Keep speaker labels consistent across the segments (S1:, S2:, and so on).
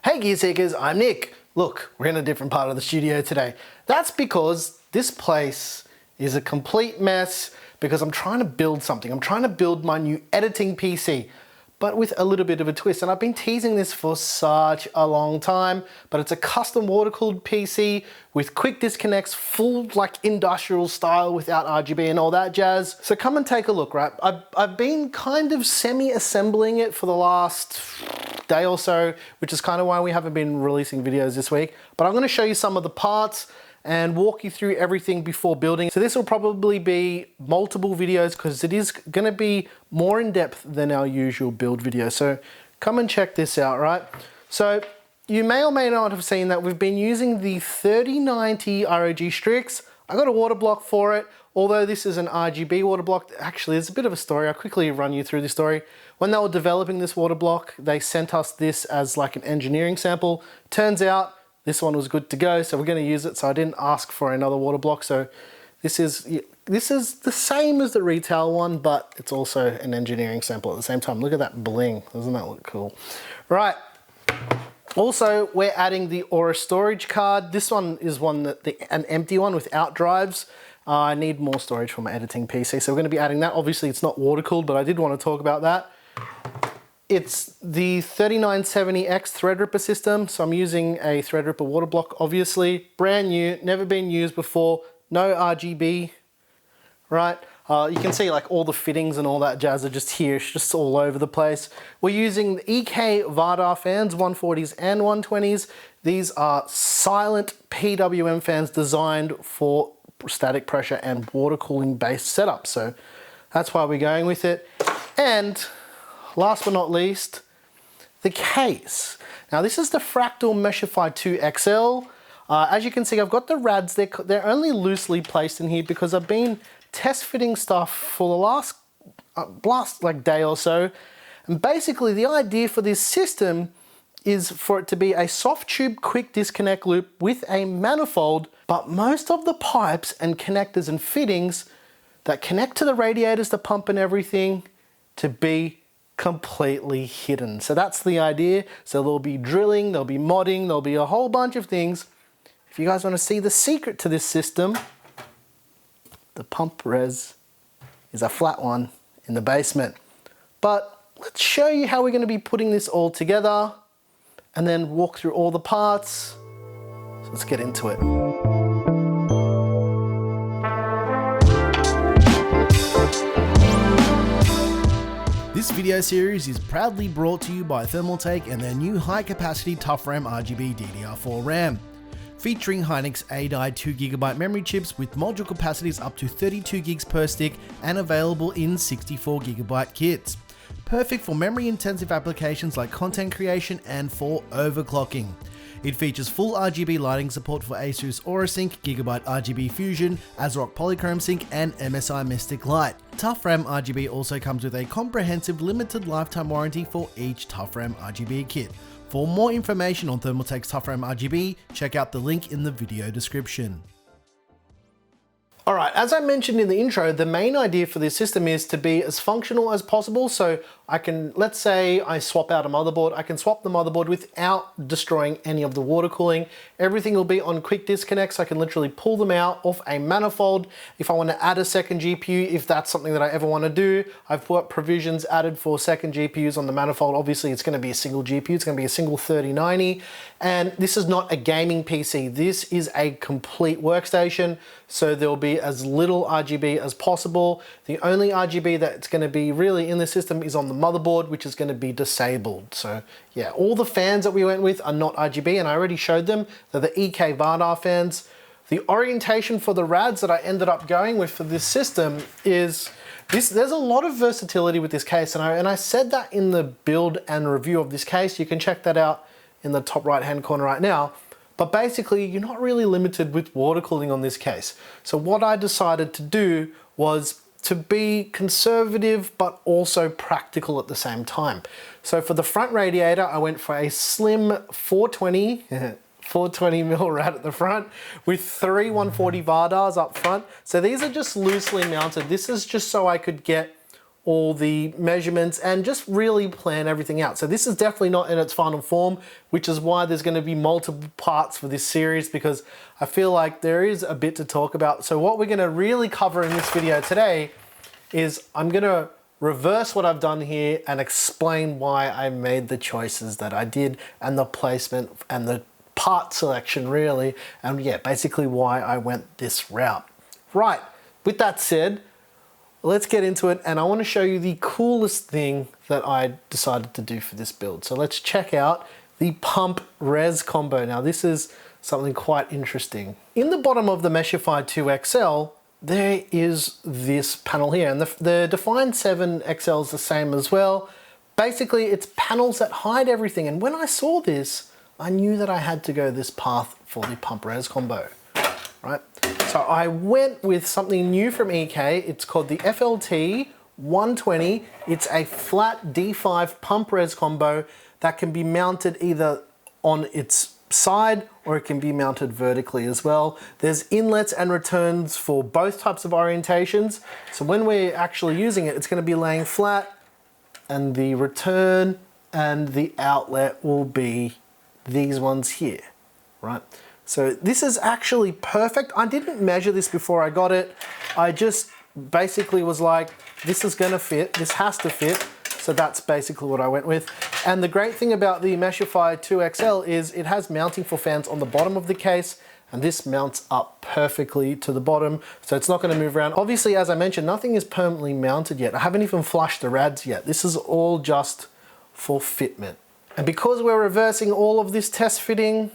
S1: Hey Gear Seekers, I'm Nick. Look, we're in a different part of the studio today. That's because this place is a complete mess because I'm trying to build something. I'm trying to build my new editing PC, but with a little bit of a twist. And I've been teasing this for such a long time, but it's a custom water-cooled PC with quick disconnects, full like industrial style without RGB and all that jazz. So come and take a look, right? I've been kind of semi-assembling it for the last day or so, which is kind of why we haven't been releasing videos this week. But I'm going to show you some of the parts and walk you through everything before building. So this will probably be multiple videos because it is going to be more in depth than our usual build video. So come and check this out, right? So you may or may not have seen that we've been using the 3090 ROG Strix. I got a water block for it. Although this is an RGB water block, actually there's a bit of a story. I'll quickly run you through the story. When they were developing this water block, they sent us this as like an engineering sample. Turns out this one was good to go, so we're going to use it. So I didn't ask for another water block. So this is the same as the retail one, but it's also an engineering sample at the same time. Look at that bling. Doesn't that look cool? Right. Also, we're adding the Aura storage card. This one is an empty one without drives. I need more storage for my editing PC, so we're going to be adding that. Obviously, it's not water cooled, but I did want to talk about that. It's the 3970X Threadripper system, so I'm using a Threadripper water block, obviously. Brand new, never been used before, no RGB, right? You can see like all the fittings and all that jazz are just here, it's just all over the place. We're using the EK Vardar fans, 140s and 120s. These are silent PWM fans designed for static pressure and water cooling based setup. So that's why we're going with it. And last but not least, the case. Now this is the Fractal Meshify 2 XL. As you can see, I've got the rads, they're only loosely placed in here because I've been test fitting stuff for the last like day or so. And basically the idea for this system is for it to be a soft tube quick disconnect loop with a manifold, but most of the pipes and connectors and fittings that connect to the radiators, the pump and everything, to be completely hidden. So that's the idea. So there'll be drilling, there'll be modding, there'll be a whole bunch of things. If you guys want to see the secret to this system, the pump res is a flat one in the basement. But let's show you how we're going to be putting this all together and then walk through all the parts. So let's get into it.
S2: This video series is proudly brought to you by Thermaltake and their new high-capacity TOUGHRAM RGB DDR4 RAM. Featuring Hynix ADI 2GB memory chips with module capacities up to 32 gigs per stick and available in 64GB kits. Perfect for memory-intensive applications like content creation and for overclocking. It features full RGB lighting support for ASUS AuraSync, Gigabyte RGB Fusion, ASRock Polychrome Sync, and MSI Mystic Light. TOUGHRAM RGB also comes with a comprehensive limited lifetime warranty for each TOUGHRAM RGB kit. For more information on Thermaltake's TOUGHRAM RGB, check out the link in the video description.
S1: All right, as I mentioned in the intro, the main idea for this system is to be as functional as possible. So I can, let's say I swap out a motherboard, I can swap the motherboard without destroying any of the water cooling. Everything will be on quick disconnects. I can literally pull them out off a manifold. If I want to add a second GPU, if that's something that I ever want to do, I've got provisions added for second GPUs on the manifold. Obviously, it's going to be a single GPU. It's going to be a single 3090. And this is not a gaming PC. This is a complete workstation. So there'll be as little RGB as possible. The only RGB that's going to be really in the system is on the motherboard, which is going to be disabled. So yeah, all the fans that we went with are not RGB, and I already showed them. They're the EK Vardar fans. The orientation for the rads that I ended up going with for this system is this. There's a lot of versatility with this case, and I said that in the build and review of this case. You can check that out in the top right hand corner right now. But basically, you're not really limited with water cooling on this case. So what I decided to do was to be conservative, but also practical at the same time. So for the front radiator, I went for a slim 420 mil rad at the front with 3 140 Vardars up front. So these are just loosely mounted. This is just so I could get all the measurements and just really plan everything out. So this is definitely not in its final form, which is why there's going to be multiple parts for this series, because I feel like there is a bit to talk about. So what we're going to really cover in this video today is I'm going to reverse what I've done here and explain why I made the choices that I did and the placement and the part selection really, and yeah, basically why I went this route. Right, with that said, let's get into it, and I want to show you the coolest thing that I decided to do for this build. So let's check out the pump res combo. Now this is something quite interesting. In the bottom of the Meshify 2 XL, there is this panel here, and the Define 7 XL is the same as well. Basically, it's panels that hide everything, and when I saw this, I knew that I had to go this path for the pump res combo, right? So I went with something new from EK. It's called the FLT 120. It's a flat D5 pump res combo that can be mounted either on its side or it can be mounted vertically as well. There's inlets and returns for both types of orientations. So when we're actually using it, it's going to be laying flat, and the return and the outlet will be these ones here, right? So this is actually perfect. I didn't measure this before I got it. I just basically was like, this is gonna fit, this has to fit. So that's basically what I went with. And the great thing about the Meshify 2 XL is it has mounting for fans on the bottom of the case, and this mounts up perfectly to the bottom, so it's not gonna move around. Obviously, as I mentioned, nothing is permanently mounted yet. I haven't even flushed the rads yet. This is all just for fitment. And because we're reversing all of this test fitting,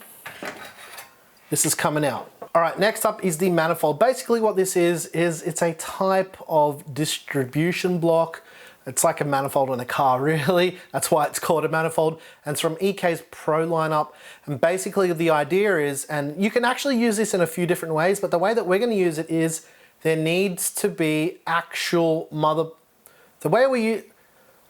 S1: this is coming out. All right, next up is the manifold. Basically what this is it's a type of distribution block. It's like a manifold in a car, really. That's why it's called a manifold. And it's from EK's Pro lineup. And basically the idea is, and you can actually use this in a few different ways, but the way that we're gonna use it is there needs to be actual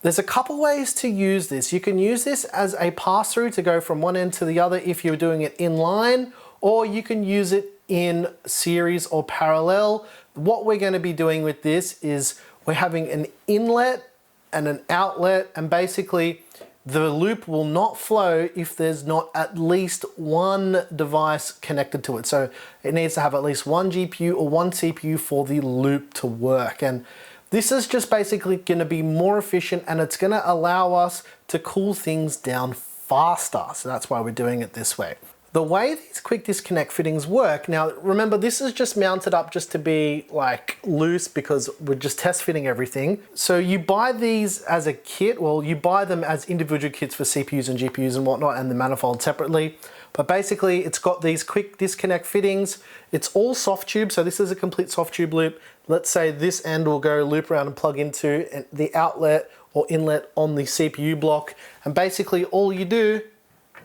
S1: there's a couple ways to use this. You can use this as a pass-through to go from one end to the other if you're doing it in line, or you can use it in series or parallel. What we're going to be doing with this is we're having an inlet and an outlet, and basically the loop will not flow if there's not at least one device connected to it. So it needs to have at least one GPU or one CPU for the loop to work. And this is just basically going to be more efficient, and it's going to allow us to cool things down faster. So that's why we're doing it this way. The way these quick disconnect fittings work, now remember this is just mounted up just to be like loose because we're just test fitting everything. So you buy these as a kit, well you buy them as individual kits for CPUs and GPUs and whatnot, and the manifold separately. But basically it's got these quick disconnect fittings. It's all soft tube, so this is a complete soft tube loop. Let's say this end will go loop around and plug into the outlet or inlet on the CPU block. And basically all you do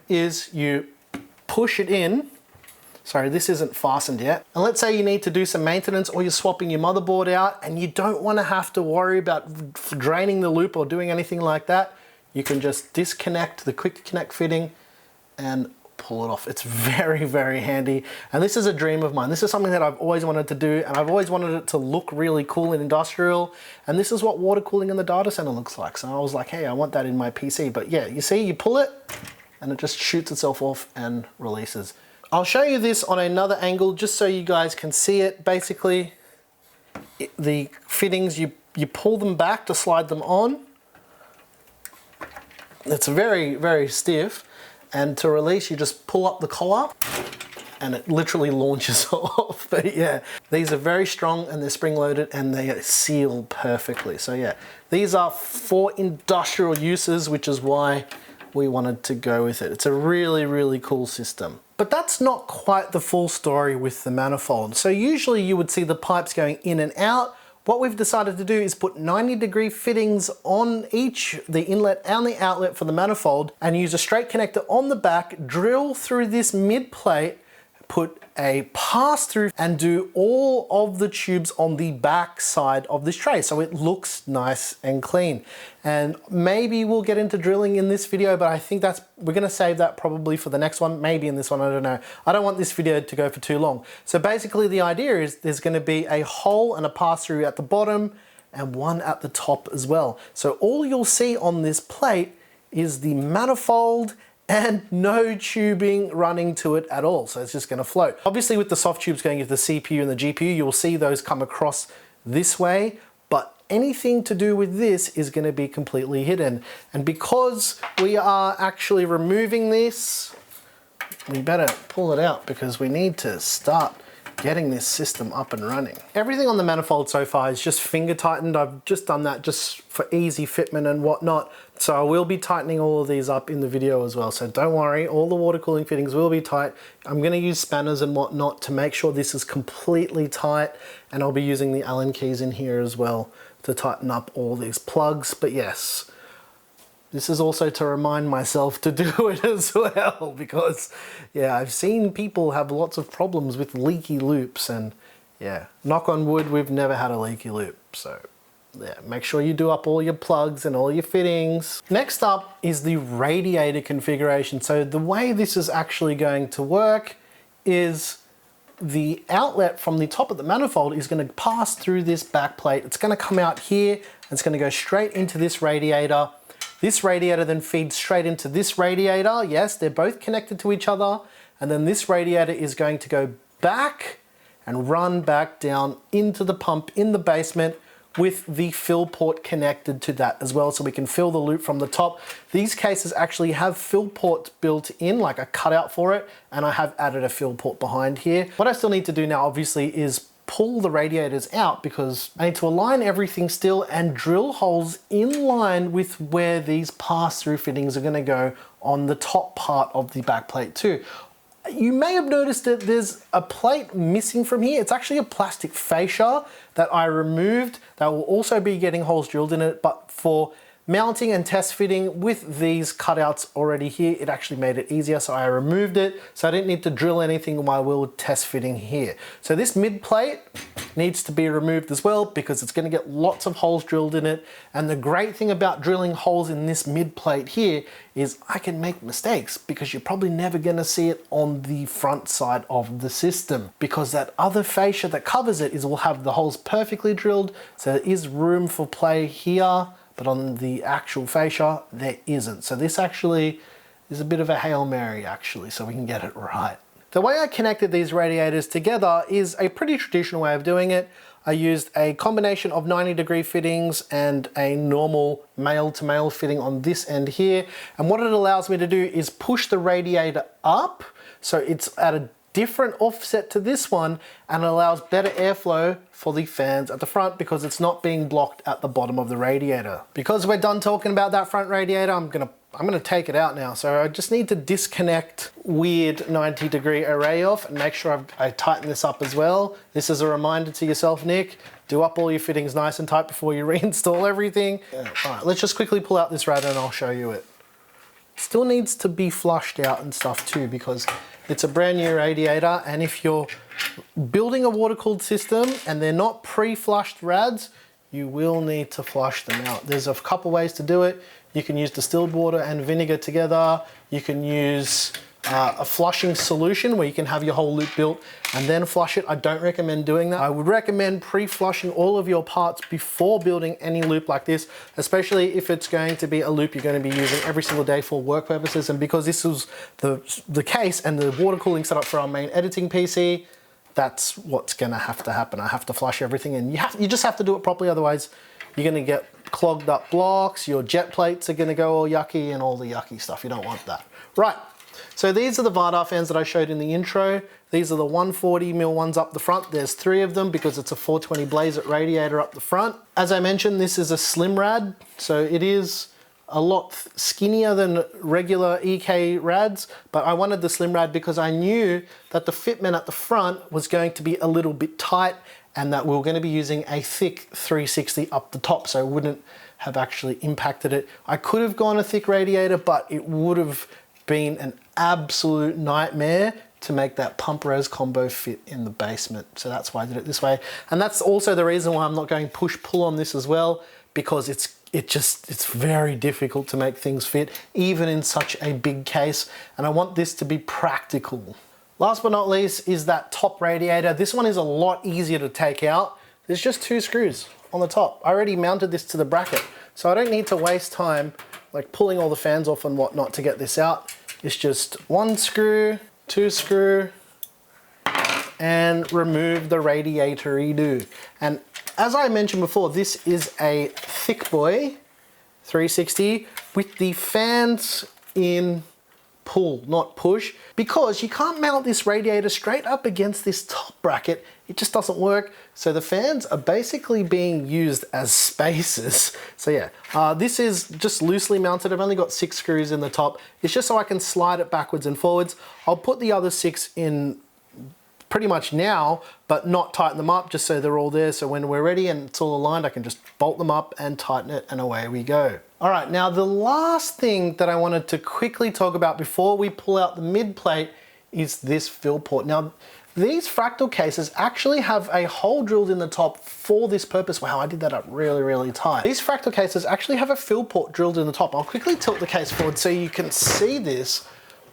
S1: is you push it in. Sorry, this isn't fastened yet. And let's say you need to do some maintenance or you're swapping your motherboard out and you don't want to have to worry about draining the loop or doing anything like that. You can just disconnect the quick connect fitting and pull it off. It's very, very handy. And this is a dream of mine. This is something that I've always wanted to do, and I've always wanted it to look really cool and industrial. And this is what water cooling in the data center looks like. So I was like, hey, I want that in my PC. But yeah, you see, you pull it and it just shoots itself off and releases. I'll show you this on another angle just so you guys can see it. Basically, the fittings, you pull them back to slide them on. It's very, very stiff. And to release, you just pull up the collar and it literally launches off. But yeah, these are very strong and they're spring loaded and they seal perfectly. So yeah, these are for industrial uses, which is why we wanted to go with it. It's a really, really cool system. But that's not quite the full story with the manifold. So usually you would see the pipes going in and out. What we've decided to do is put 90-degree fittings on each, the inlet and the outlet for the manifold, and use a straight connector on the back, drill through this mid plate, put a pass through and do all of the tubes on the back side of this tray so it looks nice and clean. And maybe we'll get into drilling in this video, but I think we're gonna save that probably for the next one, maybe in this one, I don't know. I don't want this video to go for too long. So basically the idea is there's gonna be a hole and a pass through at the bottom, and one at the top as well. So all you'll see on this plate is the manifold and no tubing running to it at all. So it's just gonna float. Obviously with the soft tubes going into the CPU and the GPU, you'll see those come across this way, but anything to do with this is gonna be completely hidden. And because we are actually removing this, we better pull it out because we need to start getting this system up and running. Everything on the manifold so far is just finger tightened. I've just done that just for easy fitment and whatnot. So I will be tightening all of these up in the video as well. So don't worry, all the water cooling fittings will be tight. I'm gonna use spanners and whatnot to make sure this is completely tight, and I'll be using the Allen keys in here as well to tighten up all these plugs. But yes, this is also to remind myself to do it as well, because yeah, I've seen people have lots of problems with leaky loops, and yeah, knock on wood, we've never had a leaky loop. So yeah, make sure you do up all your plugs and all your fittings. Next up is the radiator configuration. So the way this is actually going to work is the outlet from the top of the manifold is going to pass through this back plate. It's going to come out here and it's going to go straight into this radiator. This radiator then feeds straight into this radiator. Yes, they're both connected to each other. And then this radiator is going to go back and run back down into the pump in the basement with the fill port connected to that as well, so we can fill the loop from the top. These cases actually have fill ports built in, like a cutout for it, and I have added a fill port behind here. What I still need to do now, obviously, is pull the radiators out because I need to align everything still and drill holes in line with where these pass-through fittings are gonna go on the top part of the back plate too. You may have noticed that there's a plate missing from here. It's actually a plastic fascia that I removed that will also be getting holes drilled in it, but for mounting and test fitting with these cutouts already here, it actually made it easier, so I removed it, so I didn't need to drill anything while we were test fitting here. So this mid plate needs to be removed as well because it's going to get lots of holes drilled in it, and the great thing about drilling holes in this mid plate here is I can make mistakes because you're probably never going to see it on the front side of the system, because that other fascia that covers it will have the holes perfectly drilled, so there is room for play here. But on the actual fascia, there isn't. So this actually is a bit of a Hail Mary actually, so we can get it right. The way I connected these radiators together is a pretty traditional way of doing it. I used a combination of 90-degree fittings and a normal male-to-male fitting on this end here. And what it allows me to do is push the radiator up, so it's at a different offset to this one, and it allows better airflow for the fans at the front because it's not being blocked at the bottom of the radiator. Because we're done talking about that front radiator, I'm gonna take it out now. So I just need to disconnect weird 90-degree array off and make sure I tighten this up as well. This is a reminder to yourself, Nick. Do up all your fittings nice and tight before you reinstall everything. Yeah. All right, let's just quickly pull out this rad and I'll show you it. Still needs to be flushed out and stuff too because it's a brand new radiator, and if you're building a water-cooled system and they're not pre-flushed rads, you will need to flush them out. There's a couple ways to do it. You can use distilled water and vinegar together. You can use a flushing solution where you can have your whole loop built and then flush it. I don't recommend doing that. I would recommend pre-flushing all of your parts before building any loop like this, especially if it's going to be a loop you're going to be using every single day for work purposes. And because this was the case and the water cooling setup for our main editing PC, that's what's going to have to happen. I have to flush everything, and you just have to do it properly, otherwise you're going to get clogged up blocks, your jet plates are going to go all yucky and all the yucky stuff. You don't want that. Right. So these are the Vardar fans that I showed in the intro. These are the 140mm ones up the front. There's 3 of them because it's a 420 Blazer radiator up the front. As I mentioned, this is a slim rad, so it is a lot skinnier than regular EK rads, but I wanted the slim rad because I knew that the fitment at the front was going to be a little bit tight and that we were going to be using a thick 360 up the top, so it wouldn't have actually impacted it. I could have gone a thick radiator, but it would have been an absolute nightmare to make that pump res combo fit in the basement. So that's why I did it this way. And that's also the reason why I'm not going push-pull on this as well, because it's very difficult to make things fit, even in such a big case. And I want this to be practical. Last but not least is that top radiator. This one is a lot easier to take out. There's just 2 screws. on the top. I already mounted this to the bracket, so I don't need to waste time like pulling all the fans off and whatnot to get this out. It's just 1 screw, 2 screw, and remove the Radiator To. And as I mentioned before, this is a thick boy 360 with the fans in pull, not push, because you can't mount this radiator straight up against this top bracket. It just doesn't work. So the fans are basically being used as spacers. So yeah, this is just loosely mounted. I've only got 6 screws in the top. It's just so I can slide it backwards and forwards. I'll put the other 6 in pretty much now, but not tighten them up, just so they're all there. So when we're ready and it's all aligned, I can just bolt them up and tighten it, and away we go. All right, now the last thing that I wanted to quickly talk about before we pull out the mid plate is this fill port. Now, these fractal cases actually have a hole drilled in the top for this purpose. Wow, I did that up really, really tight. These fractal cases actually have a fill port drilled in the top. I'll quickly tilt the case forward so you can see this,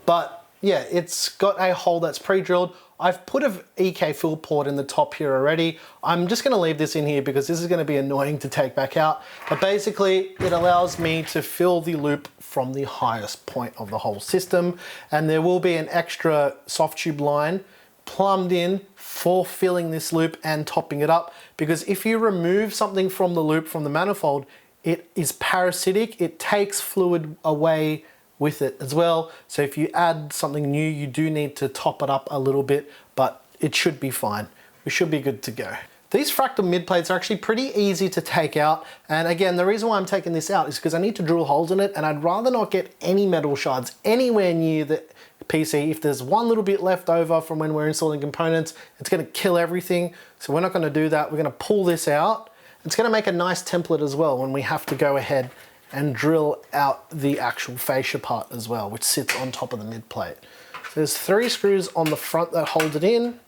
S1: but yeah, it's got a hole that's pre-drilled. I've put an EK fill port in the top here already. I'm just gonna leave this in here because this is gonna be annoying to take back out. But basically, it allows me to fill the loop from the highest point of the whole system. And there will be an extra soft tube line plumbed in for filling this loop and topping it up. Because if you remove something from the loop from the manifold, it is parasitic. It takes fluid away with it as well. So if you add something new, you do need to top it up a little bit, but it should be fine. We should be good to go. These fractal mid plates are actually pretty easy to take out. And again, the reason why I'm taking this out is because I need to drill holes in it, and I'd rather not get any metal shards anywhere near the PC. If there's one little bit left over from when we're installing components, it's gonna kill everything. So we're not gonna do that. We're gonna pull this out. It's gonna make a nice template as well when we have to go ahead and drill out the actual fascia part as well, which sits on top of the mid plate. So there's 3 screws on the front that hold it in.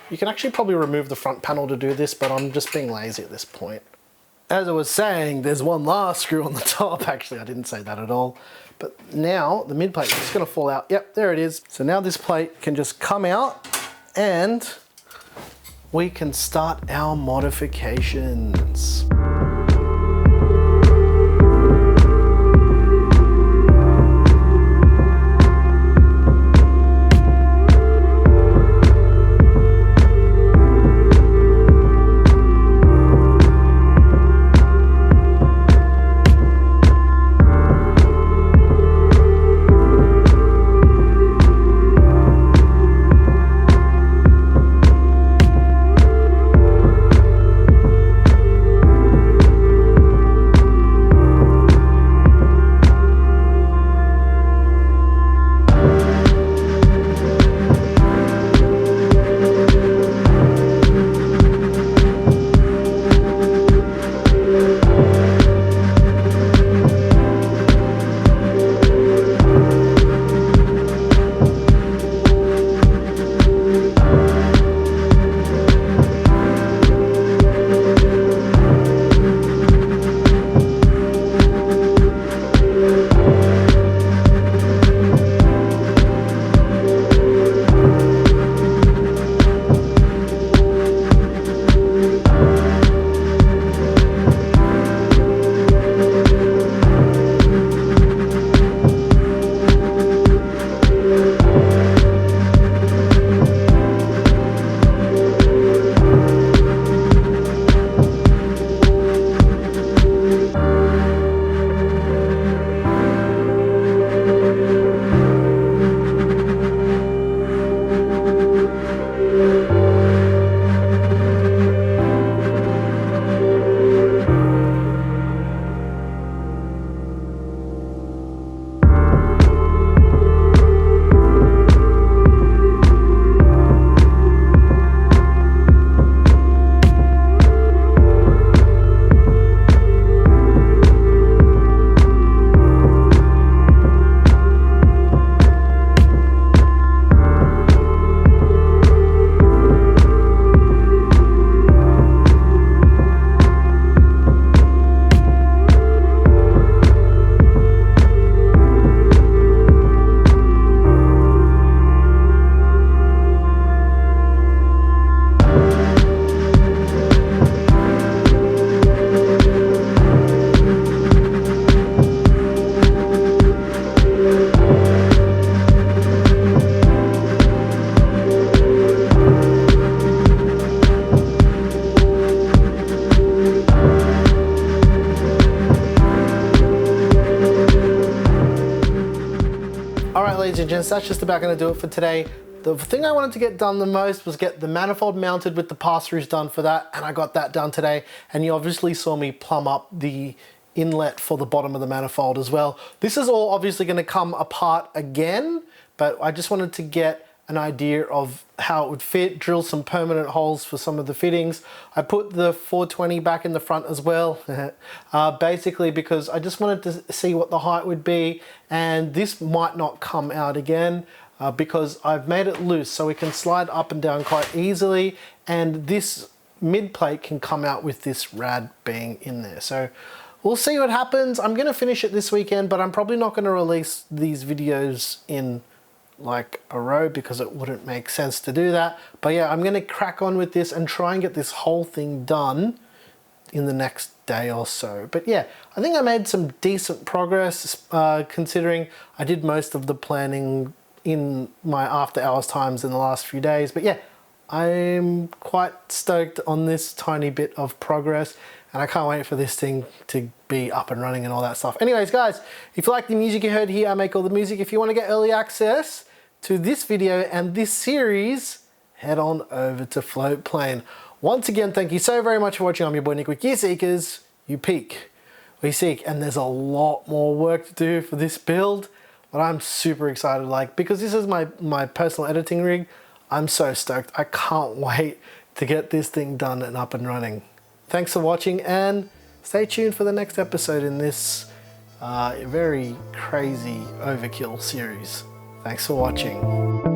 S1: You can actually probably remove the front panel to do this, but I'm just being lazy at this point. As I was saying, there's one last screw on the top. Actually, I didn't say that at all. But now the mid plate is just gonna fall out. Yep, there it is. So now this plate can just come out and we can start our modifications. guys, that's just about gonna do it for today. The thing I wanted to get done the most was get the manifold mounted with the pass-throughs done for that, and I got that done today. And you obviously saw me plumb up the inlet for the bottom of the manifold as well. This is all obviously gonna come apart again, but I just wanted to get an idea of how it would fit, drill some permanent holes for some of the fittings. I put the 420 back in the front as well, basically because I just wanted to see what the height would be, and this might not come out again because I've made it loose so it can slide up and down quite easily, and this mid plate can come out with this rad being in there. So we'll see what happens. I'm gonna finish it this weekend, but I'm probably not gonna release these videos in like a row because it wouldn't make sense to do that. But yeah, I'm gonna crack on with this and try and get this whole thing done in the next day or so. But yeah, I think I made some decent progress considering I did most of the planning in my after hours times in the last few days. But yeah, I'm quite stoked on this tiny bit of progress, and I can't wait for this thing to be up and running and all that stuff. Anyways, guys, if you like the music you heard here, I make all the music. If you want to get early access to this video and this series, head on over to Floatplane. Once again, thank you so very much for watching. I'm your boy Nick with Gear Seekers. You peak, we seek, and there's a lot more work to do for this build, but I'm super excited, like, because this is my personal editing rig. I'm so stoked. I can't wait to get this thing done and up and running. Thanks for watching, and stay tuned for the next episode in this very crazy overkill series. Thanks for watching.